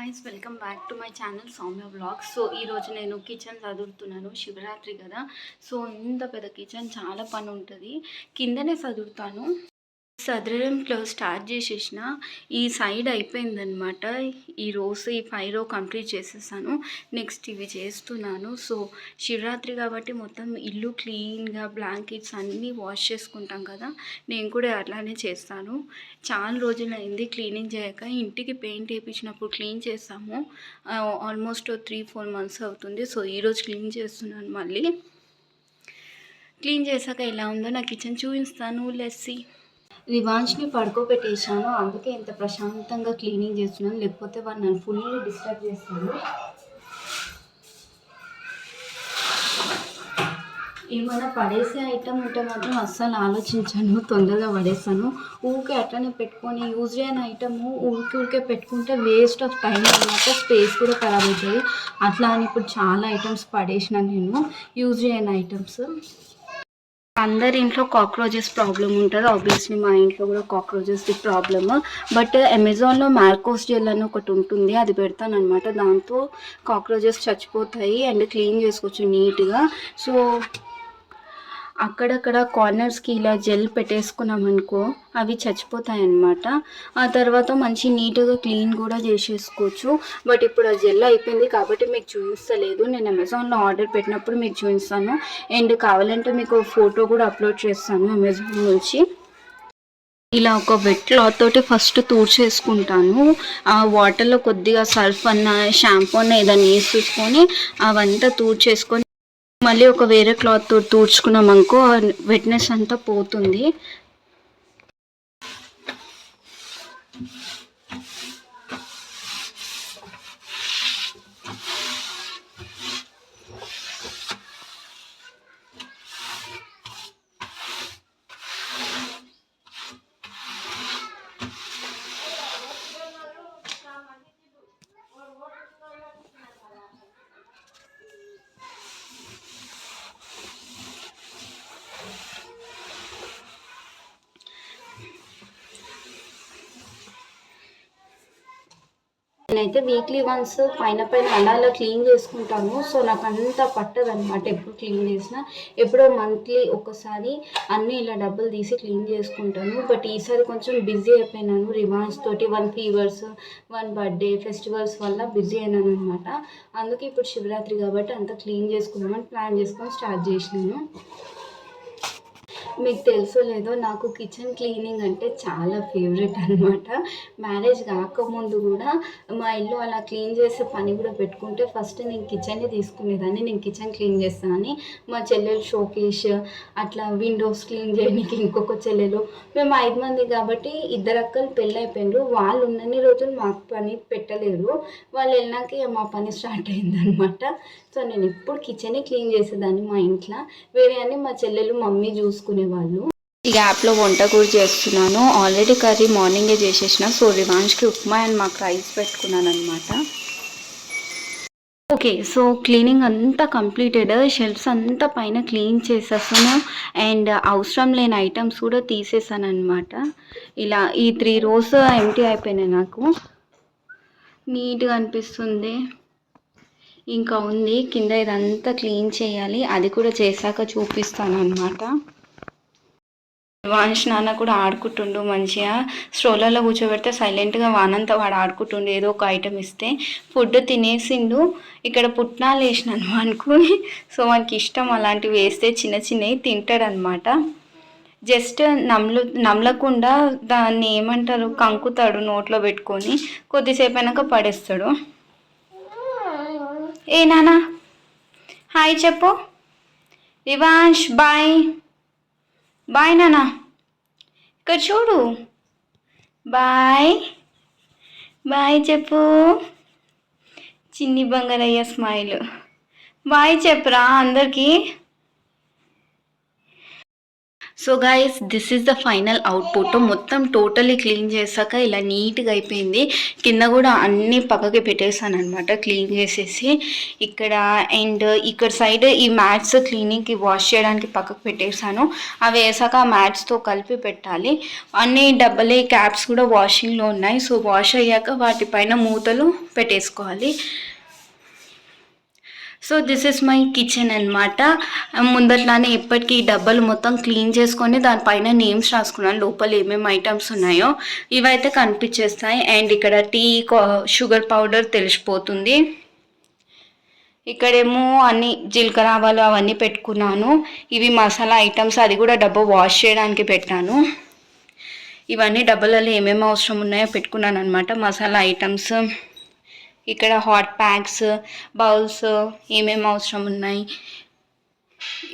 Guys, welcome back to my channel Soumya blogs. So ఈరోజు నేను kitchen చదువుతున్నాను. శివరాత్రి కదా, సో ఇంత పెద్ద కిచెన్ చాలా పని ఉంటుంది. కిందనే చదువుతాను. సదరడంలో స్టార్ట్ చేసేసిన ఈ సైడ్ అయిపోయిందనమాట. ఈ రోస్ ఈ 5 రో కంప్లీట్ చేసేసాను. నెక్స్ట్ ఇవి చేస్తున్నాను. సో శివరాత్రి కాబట్టి మొత్తం ఇల్లు క్లీన్గా బ్లాంకెట్స్ అన్నీ వాష్ చేసుకుంటాం కదా, నేను కూడా అట్లానే చేస్తాను. చాలా రోజులైంది క్లీనింగ్ చేయక. ఇంటికి పెయింట్ వేయించినప్పుడు క్లీన్ చేస్తాము. ఆల్మోస్ట్ 3-4 మంత్స్ అవుతుంది. సో ఈరోజు క్లీన్ చేస్తున్నాను. మళ్ళీ క్లీన్ చేశాక ఎలా ఉందో నా కిచెన్ చూపిస్తాను. లెస్సీ రివాన్ష్ని పడుకోబెట్టేసాను, అందుకే ఇంత ప్రశాంతంగా క్లీనింగ్ చేస్తున్నాను. లేకపోతే వాడు నన్ను ఫుల్ డిస్టర్బ్ చేస్తాను. ఏమైనా పడేసే ఐటమ్ ఉంటే మాత్రం అస్సలు ఆలోచించాను, తొందరగా పడేస్తాను. ఊరికే అట్లనే పెట్టుకొని యూజ్ చేయని ఐటము ఊరికే పెట్టుకుంటే వేస్ట్ ఆఫ్ టైం అన్నమాట, స్పేస్ కూడా ఖరాబ్ అవుతుంది. అట్లా అని ఇప్పుడు చాలా ఐటమ్స్ పడేసిన నేను, యూజ్ చేయని ఐటమ్స్. అందరి ఇంట్లో కాక్రోచెస్ ప్రాబ్లం ఉంటుంది. ఆబ్వియస్లీ మా ఇంట్లో కూడా కాక్రోచెస్ ప్రాబ్లమ్. బట్ అమెజాన్లో మ్యాల్కోస్ జెల్ అని ఒకటి ఉంటుంది, అది పెడతాను అనమాట. దాంతో కాక్రోచెస్ చచ్చిపోతాయి అండ్ క్లీన్ చేసుకోవచ్చు నీట్గా. సో అక్కడక్కడ కార్నర్స్కి ఇలా జెల్ పెట్టేసుకున్నాం అనుకో, అవి చచ్చిపోతాయి అన్నమాట. ఆ తర్వాత మంచి నీట్గా క్లీన్ కూడా చేసేసుకోవచ్చు. బట్ ఇప్పుడు ఆ జెల్ అయిపోయింది కాబట్టి మీకు చూపిస్తలేదు. నేను అమెజాన్లో ఆర్డర్ పెట్టినప్పుడు మీకు చూపిస్తాను. అండ్ కావాలంటే మీకు ఫోటో కూడా అప్లోడ్ చేస్తాను అమెజాన్ నుంచి. ఇలా ఒక వెట్ క్లాత్ తోటి ఫస్ట్ తూడ్చేసుకుంటాను. ఆ వాటర్లో కొద్దిగా సర్ఫ్ అన్న షాంపూ అన్న ఏదైనా వేసుకొని అవంతా తూడ్చేసుకొని మళ్ళీ ఒక వేరే క్లాత్ తోటి తూడ్చుకున్నాం అనుకో, వెట్నెస్ అంతా పోతుంది. నేనైతే వీక్లీ వన్స్ పైన అలా క్లీన్ చేసుకుంటాను. సో నాకు అంత పట్టదు అనమాట ఎప్పుడు క్లీన్ చేసినా. ఎప్పుడో మంత్లీ ఒకసారి అన్నీ ఇలా డబ్బులు తీసి క్లీన్ చేసుకుంటాను. బట్ ఈసారి కొంచెం బిజీ అయిపోయినాను రివాన్స్ తోటి. 1 ఫీవర్స్ 1 బర్త్డే ఫెస్టివల్స్ వల్ల బిజీ అయినాను అనమాట. అందుకే ఇప్పుడు శివరాత్రి కాబట్టి అంతా క్లీన్ చేసుకుందామని ప్లాన్ చేసుకొని స్టార్ట్ చేసినాను. మీకు తెలుసో లేదో, నాకు కిచెన్ క్లీనింగ్ అంటే చాలా ఫేవరెట్ అనమాట. మ్యారేజ్ కాకముందు కూడా మా ఇల్లు అలా క్లీన్ చేసే పని కూడా పెట్టుకుంటే ఫస్ట్ నేను కిచెన్ని తీసుకునేదాన్ని. నేను కిచెన్ క్లీన్ చేస్తానని. మా చెల్లెలు షోకేష్, అట్లా విండోస్ క్లీన్ చేయడానికి ఇంకొక చెల్లెలు, మేము 5 మంది కాబట్టి 2 అక్కలు పెళ్ళి అయిపోయినారు. వాళ్ళు ఉన్నన్ని రోజులు మాకు పని పెట్టలేరు. వాళ్ళు వెళ్ళినాక మా పని స్టార్ట్ అయిందనమాట. సో నేను ఎప్పుడు కిచెనే క్లీన్ చేసేదాన్ని మా ఇంట్లో. వేరే అన్ని మా చెల్లెలు మమ్మీ చూసుకునేవాళ్ళు. ఈ గ్యాప్లో వంట కూడా చేస్తున్నాను. ఆల్రెడీ కర్రీ మార్నింగే చేసేసిన. సో రివాన్ష్కి ఉప్మా అండ్ మాకు రైస్ పెట్టుకున్నాను అనమాట. ఓకే, సో క్లీనింగ్ అంతా కంప్లీటెడ్. షెల్ఫ్స్ అంతా పైన క్లీన్ చేసేసాను అండ్ అవసరం లేని ఐటమ్స్ కూడా తీసేసాను అనమాట. ఇలా ఈ 3 రోస్ ఎంటీ అయిపోయినాయి. నాకు నీట్గా అనిపిస్తుంది. ఇంకా ఉంది కింద, ఇదంతా క్లీన్ చేయాలి. అది కూడా చేశాక చూపిస్తాను అనమాట. వాన్స్ నాన్న కూడా ఆడుకుంటుండు మంచిగా. స్ట్రోలర్లో కూర్చోబెడితే సైలెంట్గా వానంతా వాడు ఆడుకుంటుండు. ఏదో ఒక ఐటెం ఇస్తే ఫుడ్ తినేసిండు. ఇక్కడ పుట్నాలు వేసినాను అనుకుని. సో మనకి ఇష్టం అలాంటివి వేస్తే చిన్న చిన్నవి తింటాడనమాట. జస్ట్ నమలకుండా దాన్ని ఏమంటారు, కంకుతాడు నోట్లో పెట్టుకొని. కొద్దిసేపు అయినాక పడేస్తాడు. ఏ నానా హాయ్ చెప్పు. రివాన్ష్ బాయ్. బాయ్ నానా, ఇక్కడ చూడు. బాయ్ బాయ్ చెప్పు. చిన్ని బంగారయ్య స్మైల్. బాయ్ చెప్పురా అందరికీ. So guys this is the final output. మొత్తం టోటలీ క్లీన్ చేశాక ఇలా నీట్గా అయిపోయింది. కింద కూడా అన్నీ పక్కకి పెట్టేశాను అనమాట క్లీన్ చేసేసి. ఇక్కడ అండ్ ఇక్కడ సైడ్ ఈ మ్యాట్స్ క్లీనింగ్కి వాష్ చేయడానికి పక్కకు పెట్టేశాను. అవి వేసాక ఆ మ్యాట్స్తో కలిపి పెట్టాలి. అన్ని డబ్బలే క్యాప్స్ కూడా వాషింగ్లో ఉన్నాయి. సో వాష్ అయ్యాక వాటిపైన మూతలు పెట్టేసుకోవాలి. So this is my kitchen అనమాట. ముందట్లానే ఇప్పటికీ ఈ డబ్బాలు మొత్తం క్లీన్ చేసుకొని దానిపైన నేమ్స్ రాసుకున్నాను లోపల ఏమేమి ఐటమ్స్ ఉన్నాయో. ఇవైతే కనిపించేస్తాయి. అండ్ ఇక్కడ టీ షుగర్ పౌడర్ తెలిసిపోతుంది. ఇక్కడేమో అన్ని జీలకర్ర ఆవాలు అవన్నీ పెట్టుకున్నాను. ఇవి మసాలా ఐటమ్స్, అది కూడా డబ్బా వాష్ చేయడానికి పెట్టాను. ఇవన్నీ డబ్బాలలో ఏమేమి అవసరం ఉన్నాయో పెట్టుకున్నాను అనమాట. మసాలా ఐటమ్స్, ఇక్కడ హాట్ ప్యాక్స్, బౌల్స్ ఏమేమి అవసరం ఉన్నాయి.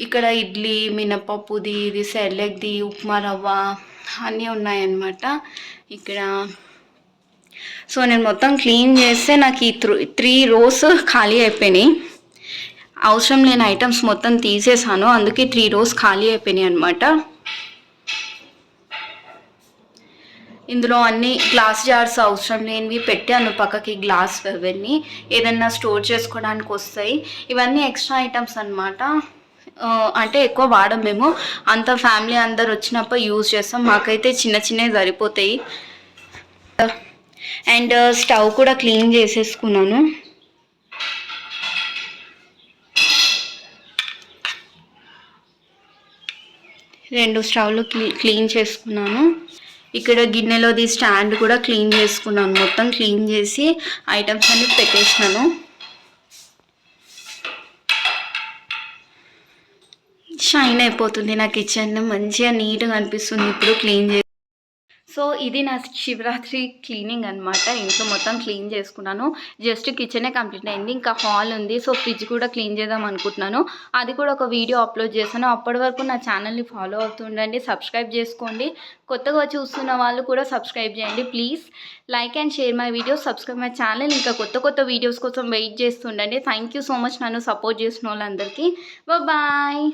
ఇక్కడ ఇడ్లీ, మినపప్పుది, ఇది సెర్లెక్ది, ఉప్మా రవ్వ అన్నీ ఉన్నాయన్నమాట ఇక్కడ. సో నేను మొత్తం క్లీన్ చేస్తే నాకు ఈ 3 rows ఖాళీ అయిపోయినాయి. అవసరం లేని ఐటమ్స్ మొత్తం తీసేసాను, అందుకే 3 rows ఖాళీ అయిపోయినాయి అనమాట. ఇందులో అన్ని గ్లాస్ జార్స్ అవసరం లేనివి పెట్టాను పక్కకి. గ్లాస్ అవన్నీ ఏదన్నా స్టోర్ చేసుకోవడానికి వస్తాయి. ఇవన్నీ ఎక్స్ట్రా ఐటమ్స్ అనమాట. అంటే ఎక్కువ వాడం మేము, అంత ఫ్యామిలీ అందరు వచ్చినప్పుడు యూజ్ చేస్తాం. మాకైతే చిన్న చిన్నవి సరిపోతాయి. అండ్ స్టవ్ కూడా క్లీన్ చేసేసుకున్నాను. రెండు స్టవ్లు క్లీన్ చేసుకున్నాను. ఇక్కడ గిన్నెలోది స్టాండ్ కూడా క్లీన్ చేసుకున్నాను. మొత్తం క్లీన్ చేసి ఐటమ్స్ అన్ని పెట్టేసినాను. షైన్ అయిపోతుంది నా కిచెన్, మంచిగా నీట్గా అనిపిస్తుంది ఇప్పుడు క్లీన్ చేసి. సో ఇది నా శివరాత్రి క్లీనింగ్ అనమాట. ఇంట్లో మొత్తం క్లీన్ చేసుకున్నాను. జస్ట్ కిచెనే కంప్లీట్ అయింది, ఇంకా హాల్ ఉంది. సో ఫ్రిడ్జ్ కూడా క్లీన్ చేద్దాం అనుకుంటున్నాను. అది కూడా ఒక వీడియో అప్లోడ్ చేస్తాను. అప్పటి వరకు నా ఛానల్ని ఫాలో అవుతుండండి, సబ్స్క్రైబ్ చేసుకోండి. కొత్తగా చూస్తున్న వాళ్ళు కూడా సబ్స్క్రైబ్ చేయండి please. Like and share my videos, subscribe my channel. ఇంకా కొత్త వీడియోస్ కోసం వెయిట్ చేస్తుండండి. థ్యాంక్ యూ సో మచ్ నన్ను సపోర్ట్ చేసిన వాళ్ళందరికీ. బాయ్.